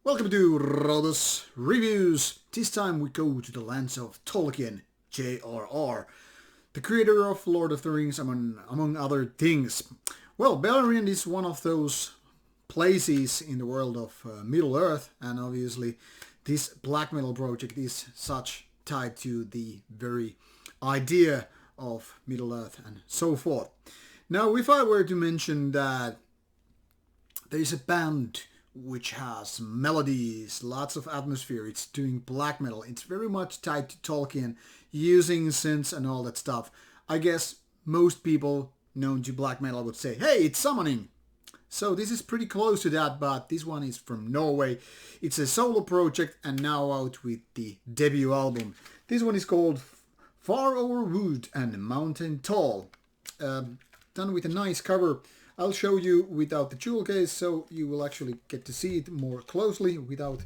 Welcome to Rauta's Reviews. This time we go to the lands of Tolkien, J.R.R., the creator of Lord of the Rings, among other things. Well, Beleriand is one of those places in the world of Middle-earth, and obviously this black metal project is such tied to the very idea of Middle-earth and so forth. Now, if I were to mention that there is a band which has melodies, lots of atmosphere, it's doing black metal, it's very much tied to Tolkien, using synths and all that stuff, I guess most people known to black metal would say, hey, it's summoning. So this is pretty close to that, but this one is from Norway. It's a solo project and now out with the debut album. This one is called Far Over Wood and Mountain Tall. Done with a nice cover. I'll show you without the jewel case, so you will actually get to see it more closely without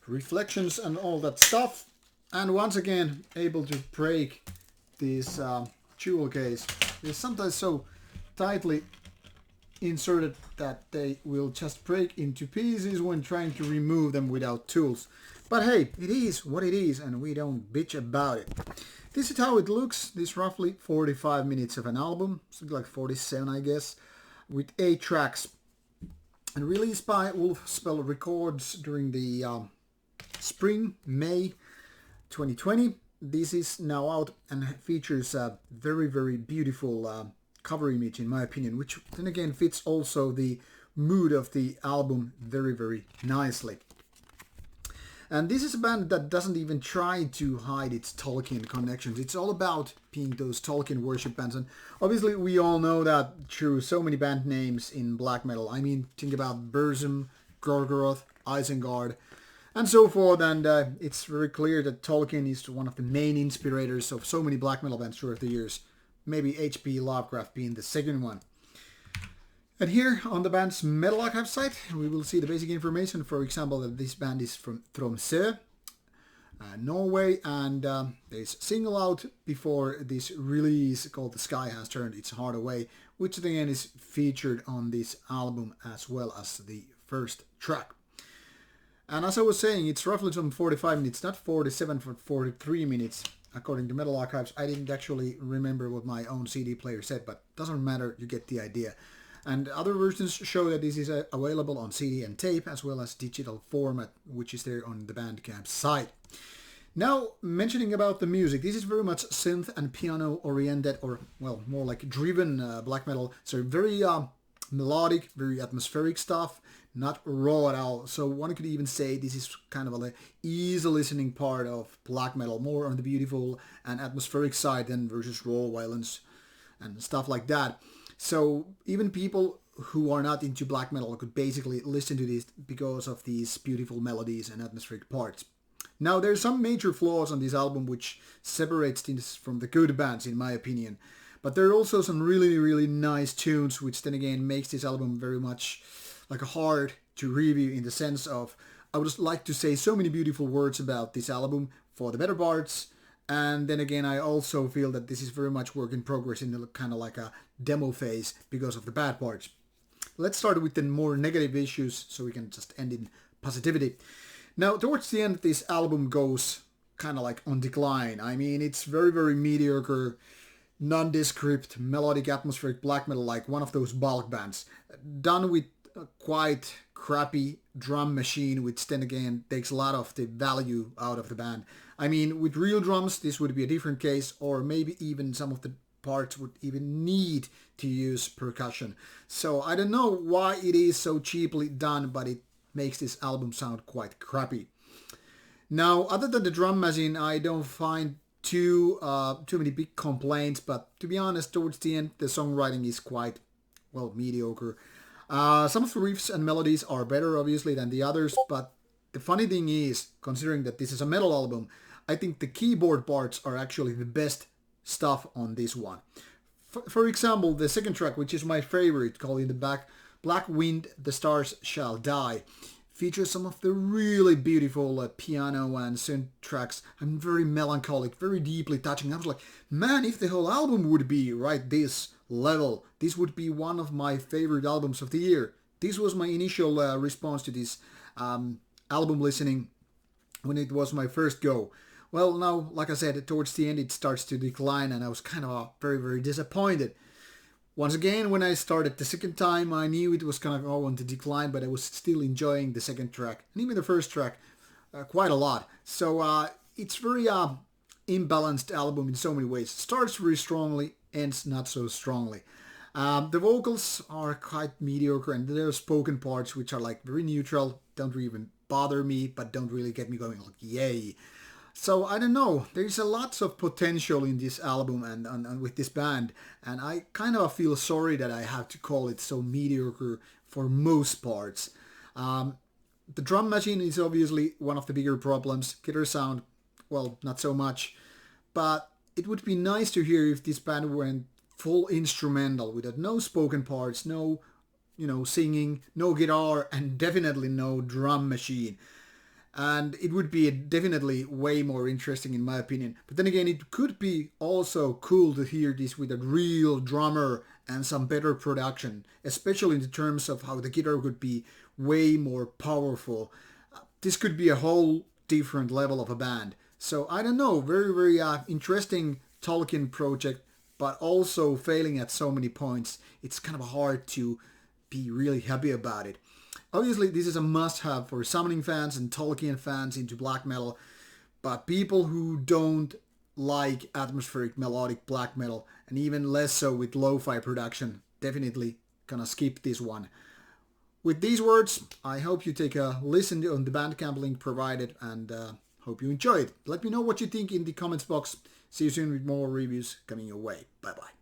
reflections and all that stuff. And once again, able to break this jewel case. They're sometimes so tightly inserted that they will just break into pieces when trying to remove them without tools. But hey, it is what it is, and we don't bitch about it. This is how it looks. This roughly 45 minutes of an album, something like 47 I guess, with 8 tracks, and released by Morgul-Spells Records during the spring, May 2020. This is now out and features a very, very beautiful cover image, in my opinion, which then again fits also the mood of the album very, very nicely. And this is a band that doesn't even try to hide its Tolkien connections. It's all about being those Tolkien worship bands. And obviously we all know that through so many band names in black metal. I mean, think about Burzum, Gorgoroth, Isengard, and so forth. And it's very clear that Tolkien is one of the main inspirators of so many black metal bands throughout the years. Maybe H.P. Lovecraft being the second one. And here on the band's Metal Archive site, we will see the basic information. For example, that this band is from Tromsø, Norway, and there's a single out before this release called The Sky Has Turned Its Heart Away, which again is featured on this album as well as the first track. And as I was saying, it's roughly some 45 minutes, not 47 but 43 minutes. According to Metal Archives, I didn't actually remember what my own CD player said, but doesn't matter, you get the idea. And other versions show that this is available on CD and tape as well as digital format, which is there on the Bandcamp site. Now, mentioning about the music, this is very much synth and piano oriented, or well, more like driven black metal. So very melodic, very atmospheric stuff, not raw at all. So one could even say this is kind of an easy listening part of black metal, more on the beautiful and atmospheric side than versus raw violence and stuff like that. So even people who are not into black metal could basically listen to this because of these beautiful melodies and atmospheric parts. Now, there's some major flaws on this album which separates things from the good bands, in my opinion. But there are also some really, really nice tunes, which then again makes this album very much like hard to review in the sense of I would just like to say so many beautiful words about this album for the better parts. And then again, I also feel that this is very much work in progress in the kind of like a demo phase because of the bad parts. Let's start with the more negative issues so we can just end in positivity. Now, towards the end, this album goes kind of like on decline. I mean, it's very, very mediocre, nondescript, melodic, atmospheric black metal, like one of those bulk bands. Done with a quite crappy drum machine, which then again takes a lot of the value out of the band. I mean, with real drums, this would be a different case, or maybe even some of the parts would even need to use percussion. So I don't know why it is so cheaply done, but it makes this album sound quite crappy. Now, other than the drum machine, I don't find too many big complaints, but to be honest, towards the end, the songwriting is quite, well, mediocre. Some of the riffs and melodies are better, obviously, than the others, but the funny thing is, considering that this is a metal album, I think the keyboard parts are actually the best stuff on this one. For example, the second track, which is my favorite, called In the Black Wind, The Stars Shall Die, features some of the really beautiful piano and synth tracks, and very melancholic, very deeply touching. I was like, man, if the whole album would be right this level, this would be one of my favorite albums of the year. This was my initial response to this album listening when it was my first go. Well, now, like I said, towards the end it starts to decline, and I was kind of very, very disappointed. Once again, when I started the second time, I knew it was going to go on to decline, but I was still enjoying the second track, and even the first track, quite a lot. So it's very imbalanced album in so many ways. Starts very strongly, ends not so strongly. The vocals are quite mediocre, and there are spoken parts which are like very neutral, don't even bother me, but don't really get me going like yay. So I don't know, there's a lots of potential in this album and with this band, and I kind of feel sorry that I have to call it so mediocre for most parts. The drum machine is obviously one of the bigger problems. Guitar sound, well, not so much, but it would be nice to hear if this band went full instrumental with no spoken parts, no singing, no guitar, and definitely no drum machine. And it would be definitely way more interesting in my opinion. But then again, it could be also cool to hear this with a real drummer and some better production, especially in terms of how the guitar could be way more powerful. This could be a whole different level of a band. So I don't know, very, very interesting Tolkien project, but also failing at so many points. It's kind of hard to be really happy about it. Obviously, this is a must-have for summoning fans and Tolkien fans into black metal, but people who don't like atmospheric melodic black metal, and even less so with lo-fi production, definitely gonna skip this one. With these words, I hope you take a listen on the Bandcamp link provided, and hope you enjoy it. Let me know what you think in the comments box. See you soon with more reviews coming your way. Bye-bye.